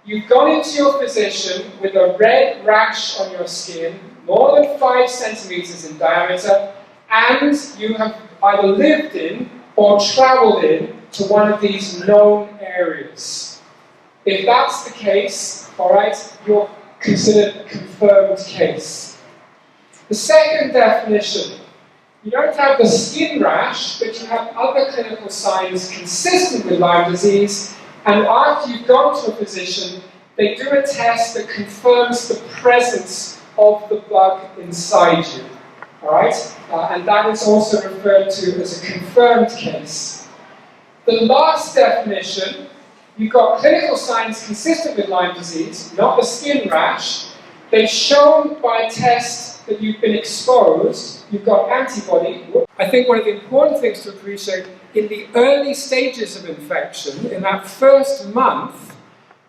you've gone into your physician with a red rash on your skin, more than 5 centimeters in diameter, and you have either lived in or traveled in to one of these known areas. If that's the case, alright, you're considered a confirmed case. The second definition, you don't have the skin rash, but you have other clinical signs consistent with Lyme disease, and after you've gone to a physician, they do a test that confirms the presence of the bug inside you. Alright? And that is also referred to as a confirmed case. The last definition, you've got clinical signs consistent with Lyme disease, not the skin rash. They've shown by a test that you've been exposed, you've got antibody. I think one of the important things to appreciate, in the early stages of infection, in that first month,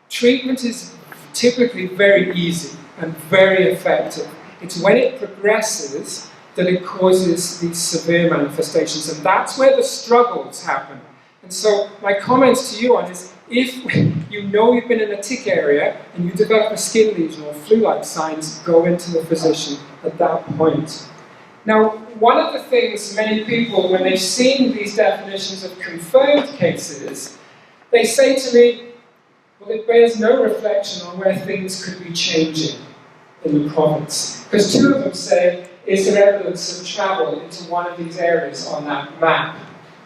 treatment is typically very easy and very effective. It's when it progresses that it causes these severe manifestations, and that's where the struggles happen. And so my comments to you on is, if you know you've been in a tick area and you develop a skin lesion or flu-like signs, go into the physician at that point. Now, one of the things many people, when they've seen these definitions of confirmed cases, they say to me, well, it bears no reflection on where things could be changing in the province. Because 2 of them say, is there evidence of travel into one of these areas on that map?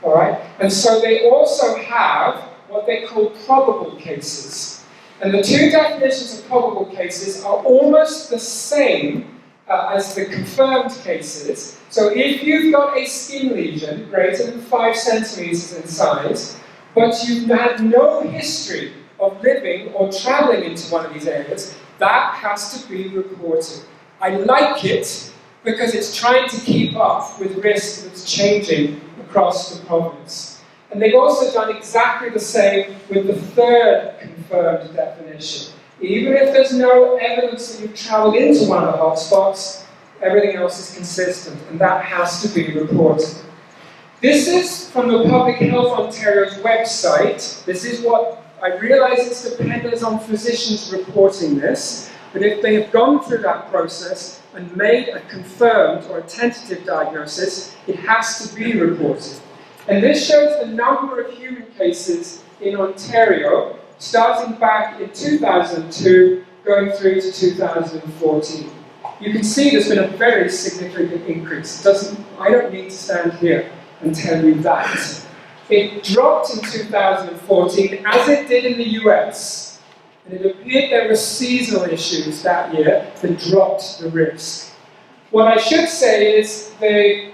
All right? And so they also have what they call probable cases. And the 2 definitions of probable cases are almost the same as the confirmed cases. So if you've got a skin lesion greater than 5 centimeters in size, but you've had no history of living or traveling into one of these areas, that has to be reported. I like it because it's trying to keep up with risk that's changing across the province. And they've also done exactly the same with the 3rd confirmed definition. Even if there's no evidence that you've travelled into one of the hotspots, everything else is consistent, and that has to be reported. This is from the Public Health Ontario's website. This is what, I realise it's dependent on physicians reporting this, but if they have gone through that process and made a confirmed or a tentative diagnosis, it has to be reported. And this shows the number of human cases in Ontario, starting back in 2002, going through to 2014. You can see there's been a very significant increase. I don't need to stand here and tell you that. It dropped in 2014, as it did in the US. And it appeared there were seasonal issues that year that dropped the risk. What I should say is the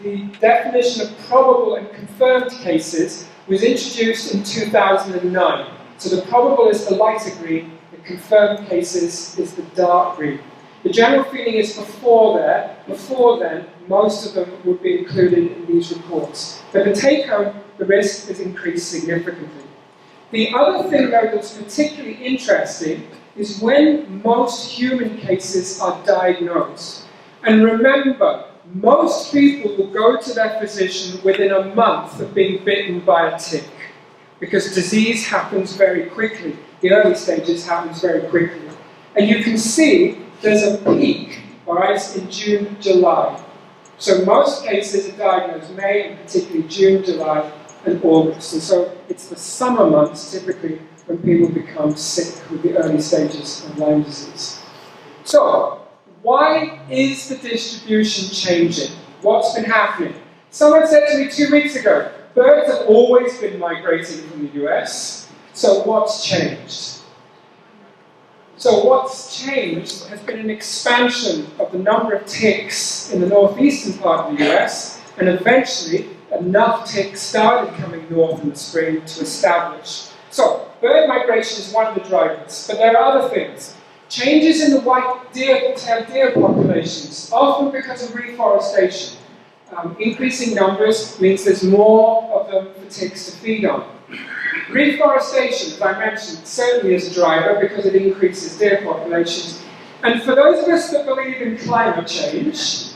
the definition of probable and confirmed cases was introduced in 2009. So the probable is the lighter green, the confirmed cases is the dark green. The general feeling is before then, most of them would be included in these reports. But the take-home, the risk is increased significantly. The other thing, though, that's particularly interesting is when most human cases are diagnosed. And remember, most people will go to their physician within a month of being bitten by a tick, because disease happens very quickly. The early stages happens very quickly. And you can see there's a peak, all right, in June, July. So most cases are diagnosed May, and particularly June, July, and August. And so it's the summer months, typically, when people become sick with the early stages of Lyme disease. So, why is the distribution changing? What's been happening? Someone said to me 2 weeks ago, birds have always been migrating from the US, so what's changed? So what's changed has been an expansion of the number of ticks in the northeastern part of the US, and eventually enough ticks started coming north in the spring to establish. So, bird migration is one of the drivers, but there are other things. Changes in the white-tailed deer populations, often because of reforestation. Increasing numbers means there's more of them for ticks to feed on. Reforestation, as I mentioned, certainly is a driver because it increases deer populations. And for those of us that believe in climate change,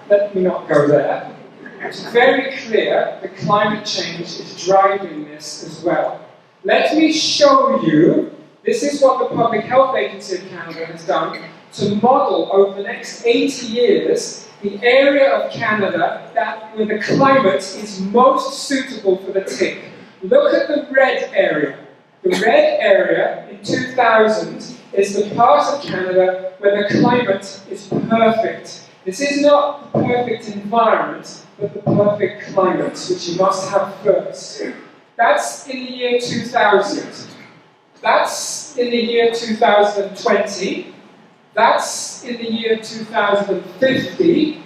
let me not go there. It's very clear that climate change is driving this as well. Let me show you, this is what the Public Health Agency of Canada has done to model over the next 80 years the area of Canada where the climate is most suitable for the tick. Look at the red area. The red area in 2000 is the part of Canada where the climate is perfect. This is not the perfect environment, but the perfect climate, which you must have first. That's in the year 2000. That's in the year 2020. That's in the year 2050.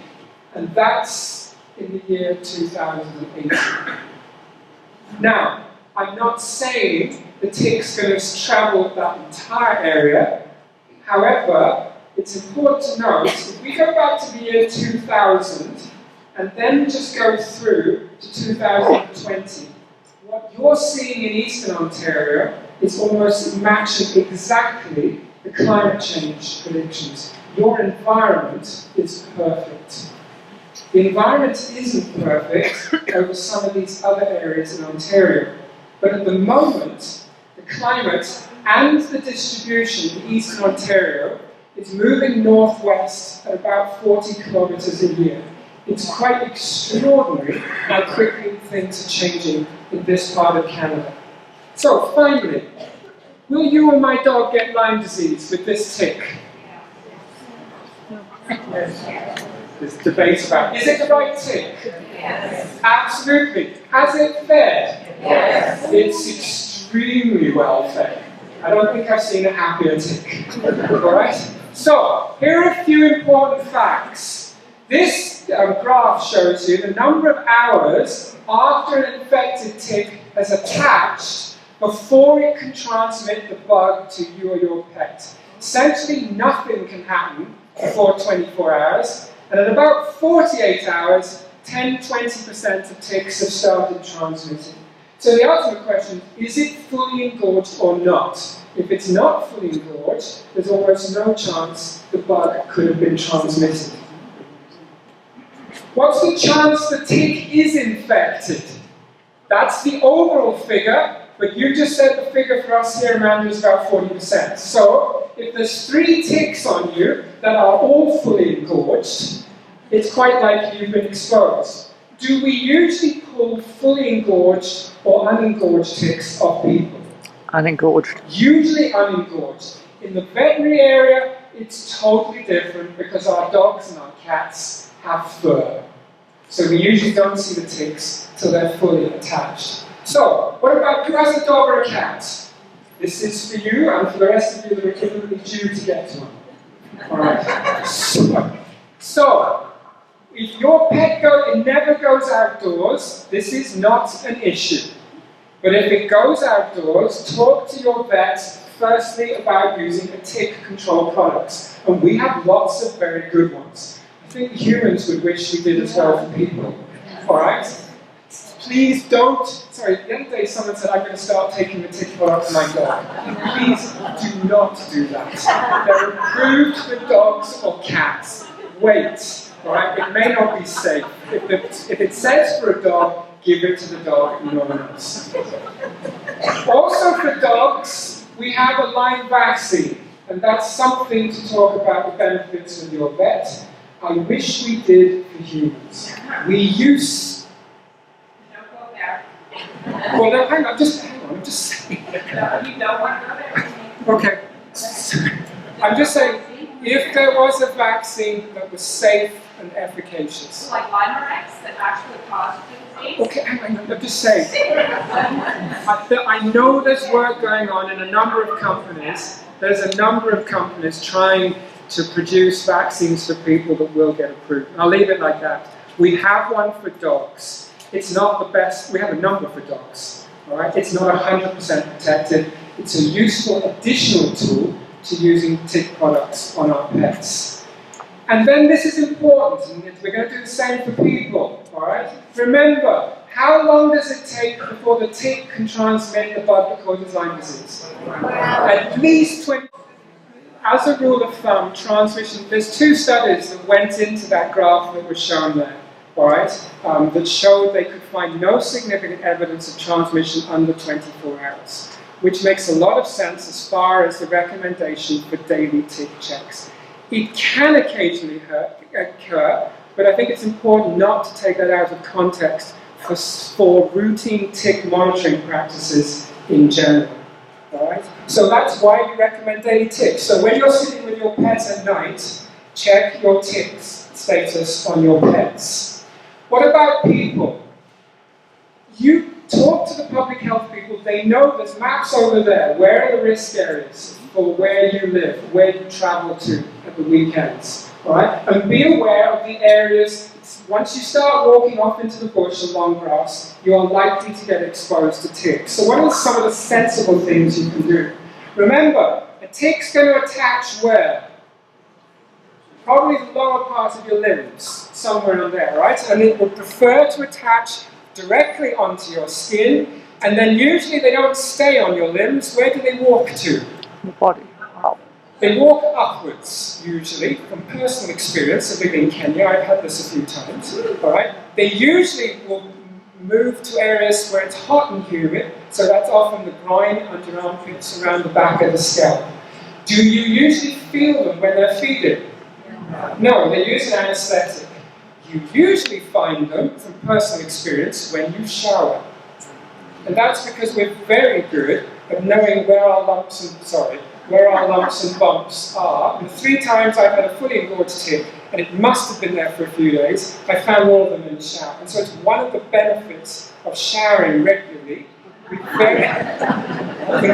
And that's in the year 2080. Now, I'm not saying the tick's going to travel that entire area. However, it's important to note, if we go back to the year 2000, and then just go through to 2020, what you're seeing in Eastern Ontario is almost matching exactly the climate change predictions. Your environment is perfect. The environment isn't perfect over some of these other areas in Ontario, but at the moment, the climate and the distribution in Eastern Ontario is moving northwest at about 40 kilometres a year. It's quite extraordinary how quickly things are changing in this part of Canada. So, finally, will you and my dog get Lyme disease with this tick? There's debate about, is it the right tick? Yes. Absolutely. Has it fed? Yes. It's extremely well fed. I don't think I've seen a happier tick. Alright? So, here are a few important facts. This graph shows you the number of hours after an infected tick has attached before it can transmit the bug to you or your pet. Essentially, nothing can happen before 24 hours, and at about 48 hours, 10-20% of ticks have started transmitting. So the ultimate question is it fully engorged or not? If it's not fully engorged, there's almost no chance the bug could have been transmitted. What's the chance the tick is infected? That's the overall figure, but you just said the figure for us here in Manchester is about 40%. So, if there's 3 ticks on you that are all fully engorged, it's quite likely you've been exposed. Do we usually pull fully engorged or unengorged ticks off people? Unengorged. Usually unengorged. In the veterinary area, it's totally different because our dogs and our cats have fur. So we usually don't see the ticks till they're fully attached. So, what about, who has a dog or a cat? This is for you and for the rest of you that are imminently due to get to one. Alright. So, If your pet never goes outdoors, this is not an issue. But if it goes outdoors, talk to your vet firstly about using a tick control products. And we have lots of very good ones. I think humans would wish we did as well for people. Alright? Please don't, sorry, the other day someone said I'm going to start taking the tick product for my dog. Please do not do that. They're approved for dogs or cats. Wait, alright? It may not be safe. If it says for a dog, give it to the dog and no one else. Also for dogs, we have a Lyme vaccine, and that's something to talk about the benefits with your vet. I wish we did for humans. We use... Don't go there. Well, no, hang on, I'm just saying. No, you don't want to go there. Okay. I'm just saying, if there was a vaccine that was safe and efficacious. Like Lyme that actually causes the disease. Okay, hang on, I'm just saying. I know there's work going on in a number of companies. There's a number of companies trying to produce vaccines for people that will get approved. I'll leave it like that. We have one for dogs. It's not the best. We have a number for dogs. All right? It's not 100% protected. It's a useful additional tool to using tick products on our pets. And then this is important, and we're going to do the same for people. All right? Remember, how long does it take before the tick can transmit the bug that causes Lyme disease? At least 20. As a rule of thumb, transmission, there's 2 studies that went into that graph that was shown there, all right, that showed they could find no significant evidence of transmission under 24 hours, which makes a lot of sense as far as the recommendation for daily tick checks. It can occasionally occur, but I think it's important not to take that out of context for routine tick monitoring practices in general. Alright? So that's why we recommend daily ticks. So when you're sitting with your pets at night, check your tick status on your pets. What about people? You talk to the public health people, they know there's maps over there. Where are the risk areas for where you live, where you travel to at the weekends? Alright? And be aware of the areas. Once you start walking off into the bush along grass, you are likely to get exposed to ticks. So what are some of the sensible things you can do? Remember, a tick's going to attach where? Probably the lower part of your limbs, somewhere on there, right? And it will prefer to attach directly onto your skin, and then usually they don't stay on your limbs. Where do they walk to? The body. Up. They walk upwards, usually, from personal experience. I've been in Kenya, I've had this a few times. All right? They usually will move to areas where it's hot and humid, so that's often the groin, under armpits, around the back of the scalp. Do you usually feel them when they're feeding? No, they use an anesthetic. You usually find them, from personal experience, when you shower. And that's because we're very good at knowing where our lumps and bumps are. And the 3 times I've had a fully engorged tick, and it must have been there for a few days, I found all of them in the shower. And so it's one of the benefits of showering regularly. For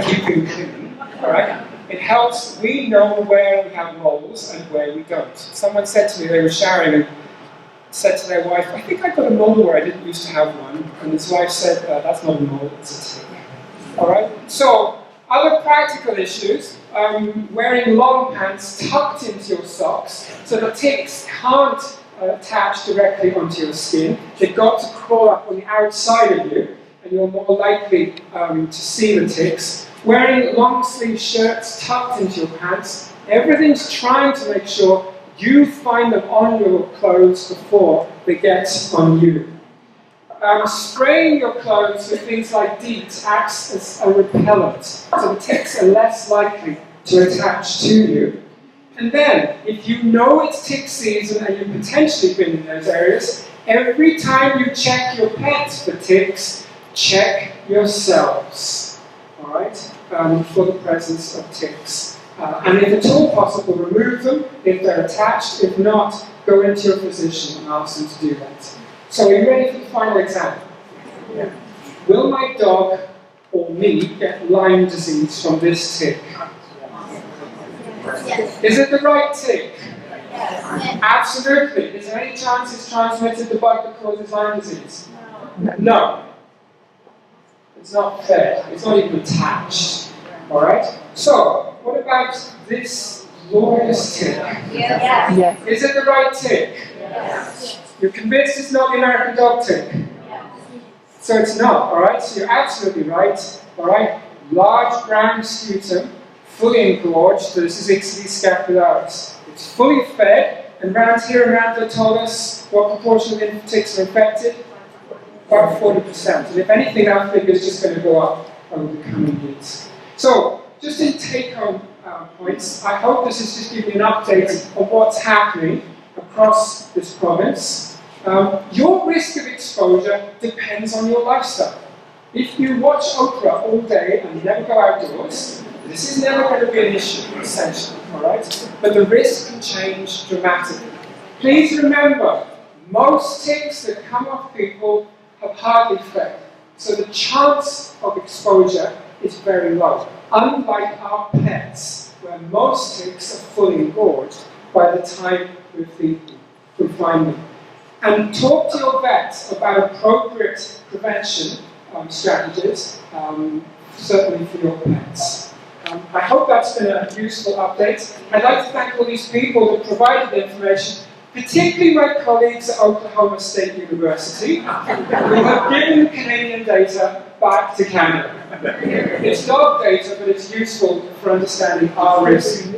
keeping clean, all right? It helps, we know where we have moles and where we don't. Someone said to me they were showering and said to their wife, I think I got a mole where I didn't used to have one. And his wife said, that's not a mole, it's a tick. All right? So, other practical issues, wearing long pants tucked into your socks so the ticks can't attach directly onto your skin. They've got to crawl up on the outside of you, and you're more likely to see the ticks. Wearing long sleeve shirts tucked into your pants, everything's trying to make sure you find them on your clothes before they get on you. Spraying your clothes with things like DEET acts as a repellent, so the ticks are less likely to attach to you. And then, if you know it's tick season and you've potentially been in those areas, every time you check your pets for ticks, check yourselves, all right, for the presence of ticks. And if at all possible, remove them if they're attached. If not, go into your physician and ask them to do that. So are you ready for the final exam? Yeah. Will my dog or me get Lyme disease from this tick? Yes. Is it the right tick? Absolutely. Is there any chance it's transmitted the bug that causes Lyme disease? No. It's not fed. It's not even attached. Alright? So, what about this glorious tick? Yes. Is it the right tick? You're convinced it's not the American dog tick? So it's not, alright? So you're absolutely right. Alright? Large brown sputum, fully engorged. This is Ixodes scapularis. It's fully fed, and around here, Amanda told us what proportion of ticks are infected? About 40%. And if anything, that figure is just going to go up over the coming years. So, just in take-home points, I hope this is just giving you an update on what's happening across this province. Your risk of exposure depends on your lifestyle. If you watch Oprah all day and you never go outdoors, this is never going to be an issue, essentially, alright? But the risk can change dramatically. Please remember, most ticks that come off people have hardly fed. So the chance of exposure is very low. Unlike our pets, where most ticks are fully engorged by the time we feed them, confine them. And talk to your vet about appropriate prevention strategies, certainly for your pets. I hope that's been a useful update. I'd like to thank all these people that provided the information, particularly my colleagues at Oklahoma State University, who have given Canadian data back to Canada. It's dog data, but it's useful for understanding our risk